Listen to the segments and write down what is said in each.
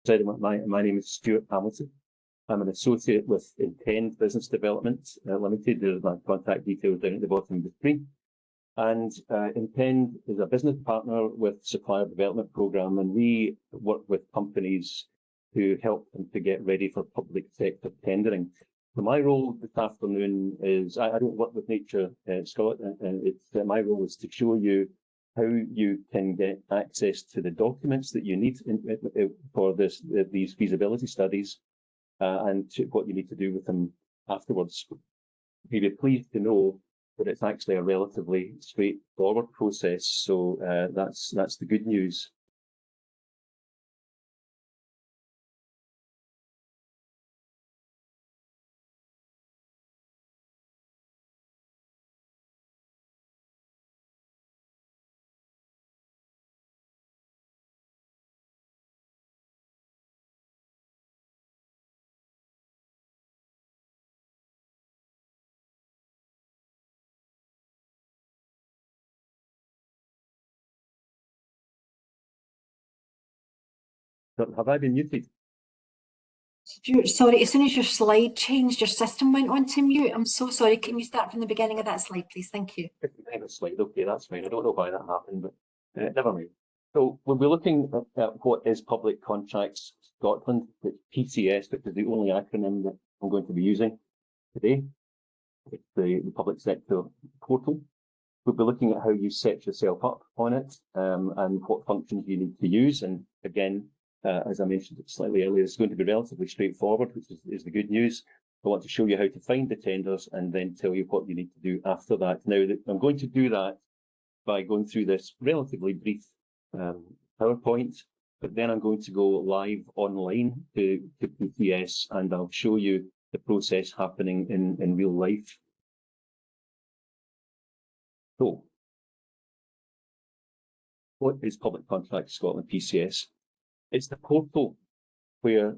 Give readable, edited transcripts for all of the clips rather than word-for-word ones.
My name is Stuart Hamilton. I'm an associate with Intend Business Development Limited. There's my contact details down at the bottom of the screen. And Intend is a business partner with Supplier Development Programme, and we work with companies to help them to get ready for public sector tendering. So my role this afternoon is, I don't work with NATURESCOT, and my role is to show you how you can get access to the documents that you need for these feasibility studies and what you need to do with them afterwards. You'll be pleased to know that it's actually a relatively straightforward process, so that's the good news. Have I been muted? Stuart, sorry, as soon as your slide changed, your system went on to mute. I'm so sorry. Can you start from the beginning of that slide, please? Thank you. Slide. Okay, that's fine. I don't know why that happened, but never mind. So we'll be looking at what is Public Contracts Scotland, it's PCS, which is the only acronym that I'm going to be using today. It's the public sector portal. We'll be looking at how you set yourself up on it and what functions you need to use. And again, as I mentioned slightly earlier, it's going to be relatively straightforward, which is the good news. I want to show you how to find the tenders and then tell you what you need to do after that. Now, I'm going to do that by going through this relatively brief PowerPoint, but then I'm going to go live online to PCS and I'll show you the process happening in real life. So, what is Public Contracts Scotland, PCS? It's the portal where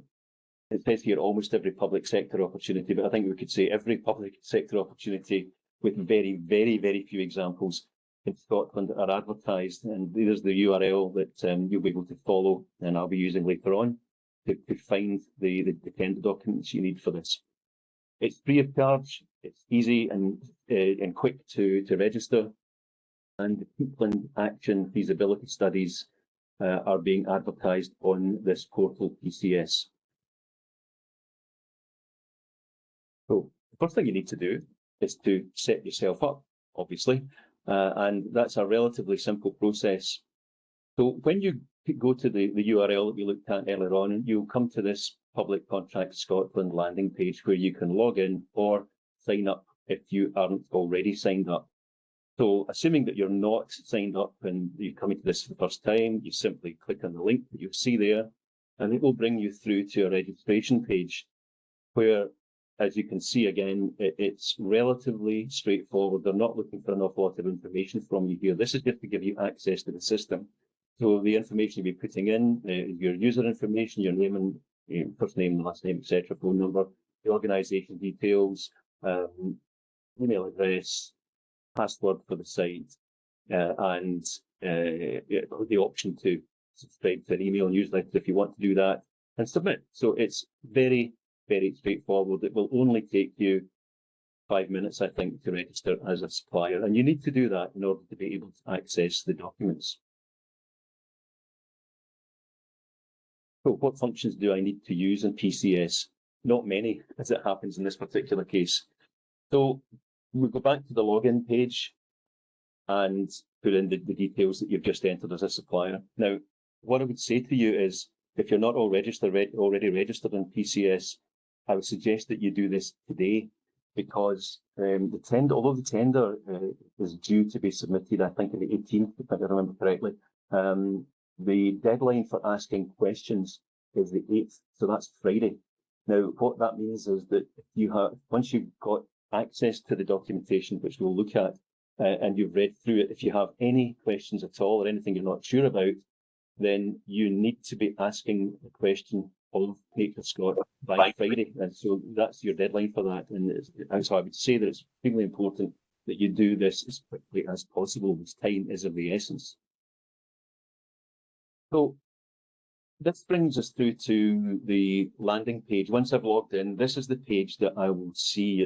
it says here almost every public sector opportunity, but I think we could say every public sector opportunity with very, very, very few examples in Scotland are advertised. And there's the URL that you'll be able to follow and I'll be using later on to find the tender documents you need for this. It's free of charge, it's easy and quick to register. And the Peatland Action feasibility studies are being advertised on this portal, PCS. So the first thing you need to do is to set yourself up, obviously, and that's a relatively simple process. So when you go to the URL that we looked at earlier on, you'll come to this Public Contracts Scotland landing page where you can log in or sign up if you aren't already signed up. So assuming that you're not signed up and you're coming to this for the first time, you simply click on the link that you'll see there, and it will bring you through to a registration page where, as you can see again, it's relatively straightforward. They're not looking for an awful lot of information from you here. This is just to give you access to the system. So the information you'll be putting in, your user information, your name and first name, last name, etc., phone number, the organisation details, email address, password for the site, and the option to subscribe to an email newsletter if you want to do that, and submit. So it's very, very straightforward. It will only take you 5 minutes, I think, to register as a supplier, and you need to do that in order to be able to access the documents. So what functions do I need to use in PCS? Not many, as it happens in this particular case. So we'll go back to the login page and put in the details that you've just entered as a supplier. Now, what I would say to you is, if you're not already registered in PCS, I would suggest that you do this today, because although the tender is due to be submitted, I think on the 18th, if I remember correctly, the deadline for asking questions is the 8th, so that's Friday. Now, what that means is that if you have, once you've got access to the documentation, which we'll look at, and you've read through it, if you have any questions at all or anything you're not sure about, then you need to be asking the question of NATURESCOT by Friday. And so that's your deadline for that. And so I would say that it's extremely important that you do this as quickly as possible. This time is of the essence. So this brings us through to the landing page. Once I've logged in, this is the page that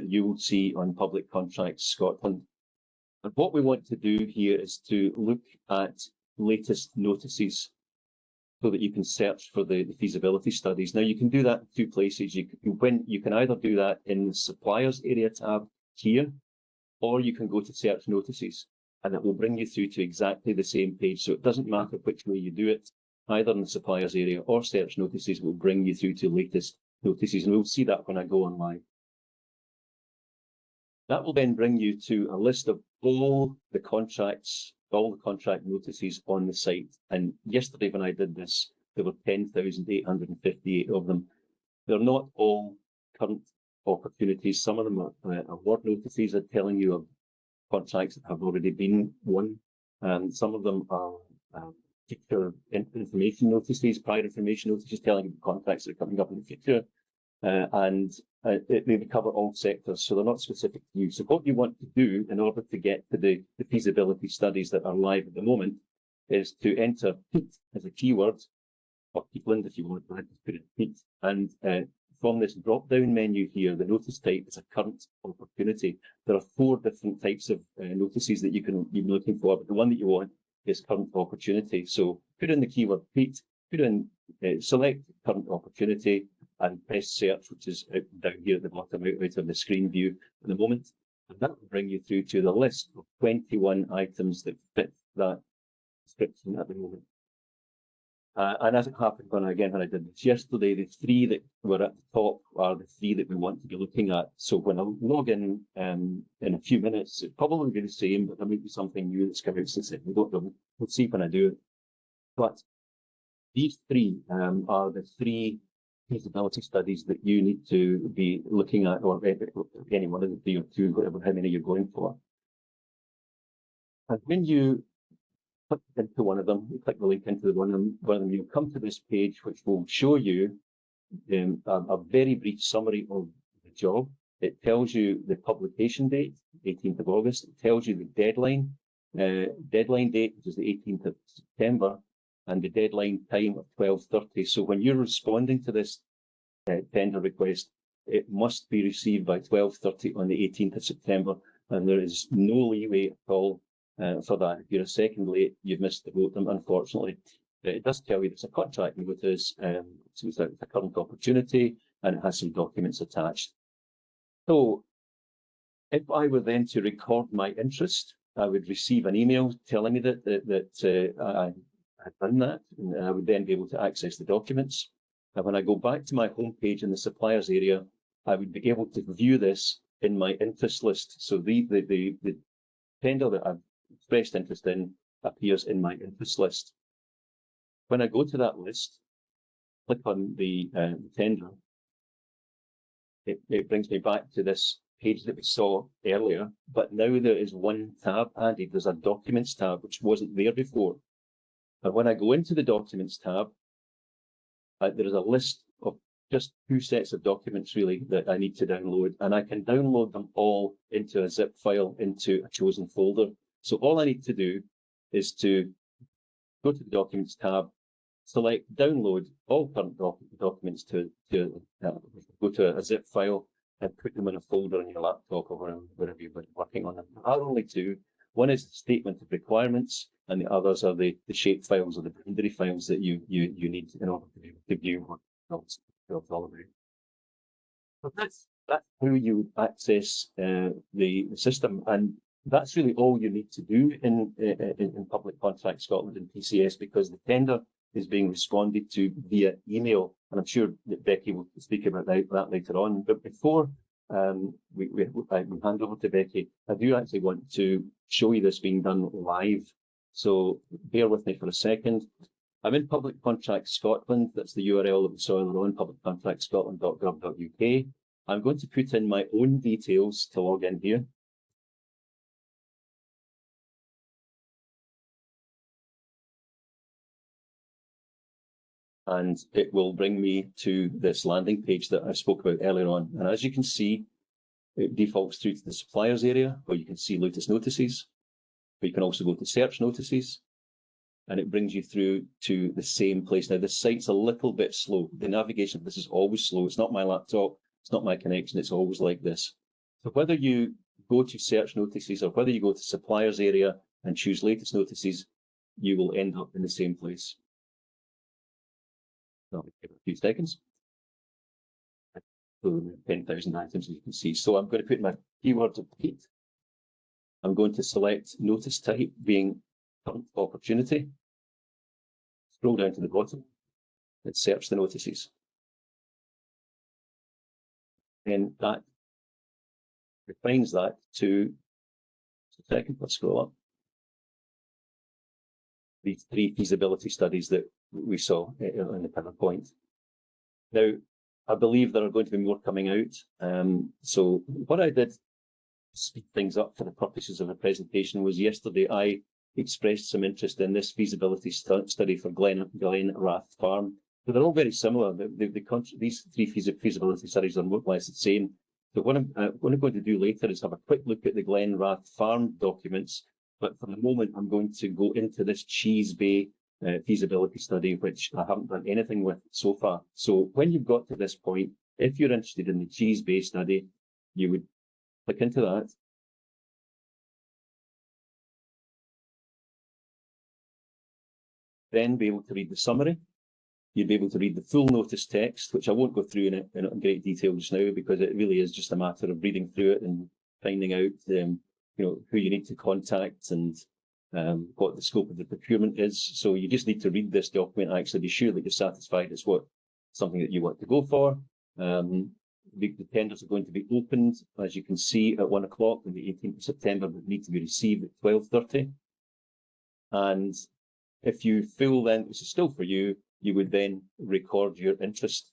you will see on Public Contracts Scotland. And what we want to do here is to look at latest notices so that you can search for the feasibility studies. Now, you can do that in two places. You can either do that in the Suppliers area tab here, or you can go to Search Notices, and it will bring you through to exactly the same page. So it doesn't matter which way you do it, either in the Suppliers area or Search Notices will bring you through to latest notices, and we'll see that when I go on live. That will then bring you to a list of all the contract notices on the site. And yesterday when I did this, there were 10,858 of them. They're not all current opportunities. Some of them are award notices are telling you of contracts that have already been won. Some of them are future information notices, prior information notices telling you the contracts that are coming up in the future. They cover all sectors, so they're not specific to you. So what you want to do in order to get to the feasibility studies that are live at the moment is to enter peat as a keyword, or peatland if you want, I just put it peat. And from this drop-down menu here, the notice type is a current opportunity. There are 4 different types of notices that you can be looking for, but the one that you want is current opportunity. So put in the keyword peat, put in select current opportunity, and press search, which is down here at the bottom out of the screen view at the moment. And that will bring you through to the list of 21 items that fit that description at the moment. And as it happened when I did this yesterday, the 3 that were at the top are the 3 that we want to be looking at. So when I log in a few minutes, it'll probably be the same, but there may be something new that's come out since then. We don't know. We'll see when I do it. But these 3 are the 3 feasibility studies that you need to be looking at, or any one of the 3 or 2, whatever, how many you're going for. And when you click into one of them, you click the link into one of them, you'll come to this page which will show you a very brief summary of the job. It tells you the publication date, 18th of August. It tells you the deadline date, which is the 18th of September, and the deadline time of 12:30. So when you're responding to this tender request, it must be received by 12:30 on the 18th of September, and there is no leeway at all for that. If you're a second late, you've missed the boat, unfortunately. It does tell you it's a contract notice, so it's a current opportunity, and it has some documents attached. So if I were then to record my interest, I would receive an email telling me that I had done that, and I would then be able to access the documents. And when I go back to my homepage in the suppliers area, I would be able to view this in my interest list. So the tender that I've expressed interest in appears in my interest list. When I go to that list, click on the tender, it brings me back to this page that we saw earlier, but now there is one tab added. There's a documents tab, which wasn't there before. And when I go into the documents tab, there is a list of just 2 sets of documents really that I need to download, and I can download them all into a zip file into a chosen folder. So all I need to do is to go to the documents tab, select download all current documents to go to a zip file and put them in a folder on your laptop or wherever you've been working on them. There are only 2. One is the statement of requirements, and the others are the shape files or the boundary files that you need in order to be able to view what it's all about. So that's how you access the system, and that's really all you need to do in Public Contracts Scotland and PCS, because the tender is being responded to via email, and I'm sure that Becky will speak about that later on. But before we hand over to Becky, I do actually want to show you this being done live. So bear with me for a second. I'm in Public Contracts Scotland. That's the URL that we saw earlier on, publiccontractscotland.gov.uk. I'm going to put in my own details to log in here. And it will bring me to this landing page that I spoke about earlier on. And as you can see, it defaults through to the suppliers area, where you can see latest notices. But you can also go to search notices. and it brings you through to the same place. Now, this site's a little bit slow. The navigation of this is always slow. It's not my laptop, it's not my connection, it's always like this. So whether you go to search notices or whether you go to suppliers area and choose latest notices, you will end up in the same place. I'll give it a few seconds. 10,000 items, as you can see. So I'm going to put my keywords of repeat. I'm going to select notice type being current opportunity. Scroll down to the bottom and search the notices. And that refines that to, a second, let's scroll up. These 3 feasibility studies that we saw in the PowerPoint. Now, I believe there are going to be more coming out. So what I did to speed things up for the purposes of the presentation was yesterday I expressed some interest in this feasibility study for Glen Rath Farm. So they're all very similar. These 3 feasibility studies are more or less the same. So what I'm going to do later is have a quick look at the Glen Rath Farm documents. But for the moment, I'm going to go into this Cheese Bay feasibility study, which I haven't done anything with so far. So when you've got to this point, if you're interested in the Cheese Bay study, you would click into that. Then be able to read the summary. You'd be able to read the full notice text, which I won't go through in great detail just now, because it really is just a matter of reading through it and finding out who you need to contact and what the scope of the procurement is. So you just need to read this document, actually be sure that you're satisfied it's something that you want to go for. The tenders are going to be opened, as you can see, at 1 o'clock on the 18th of September, but need to be received at 12:30. And if you feel then this is still for you, you would then record your interest.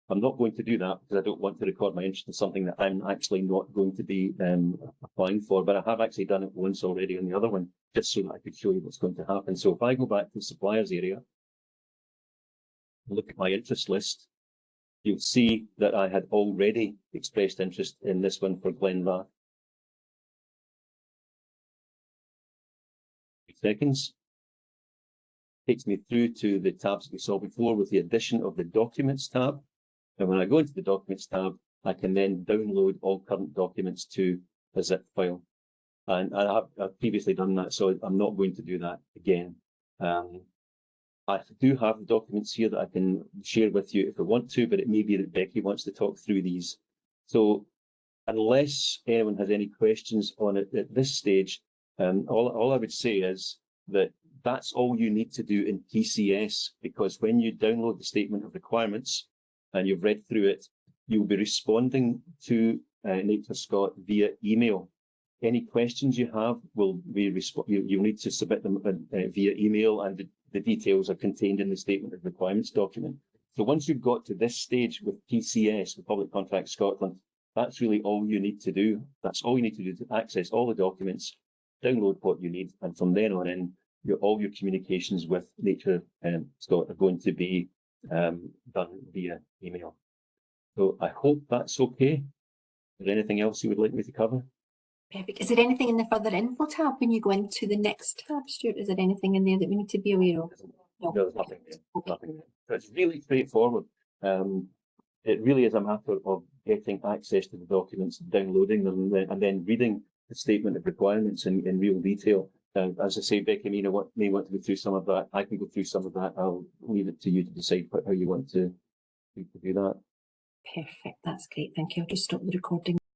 I'm not going to do that because I don't want to record my interest in something that I'm actually not going to be applying for, but I have actually done it once already on the other one, just so that I could show you what's going to happen. So if I go back to the suppliers area, look at my interest list, you'll see that I had already expressed interest in this one for Glen Rath. 2 seconds. Takes me through to the tabs that we saw before with the addition of the Documents tab. And when I go into the Documents tab, I can then download all current documents to a zip file. And I've previously done that, so I'm not going to do that again. I do have the documents here that I can share with you if I want to, but it may be that Becky wants to talk through these. So unless anyone has any questions on it at this stage, all I would say is that that's all you need to do in PCS, because when you download the statement of requirements and you've read through it, you'll be responding to NATURESCOT via email. Any questions you have will be you'll need to submit them via email, and the details are contained in the statement of requirements document. So once you've got to this stage with PCS, the Public Contracts Scotland, that's really all you need to do. That's all you need to do to access all the documents, download what you need, and from then on in, all your communications with NATURESCOT are going to be done via email. So I hope that's okay. Is there anything else you would like me to cover? Perfect. Is there anything in the further info tab when you go into the next tab, Stuart? Is there anything in there that we need to be aware of? No, there's nothing there. Okay. Nothing there. So it's really straightforward. It really is a matter of getting access to the documents, downloading them, and then reading the statement of requirements in real detail. As I say, Becky may want to go through some of that. I can go through some of that. I'll leave it to you to decide how you want to do that. Perfect. That's great. Thank you. I'll just stop the recording.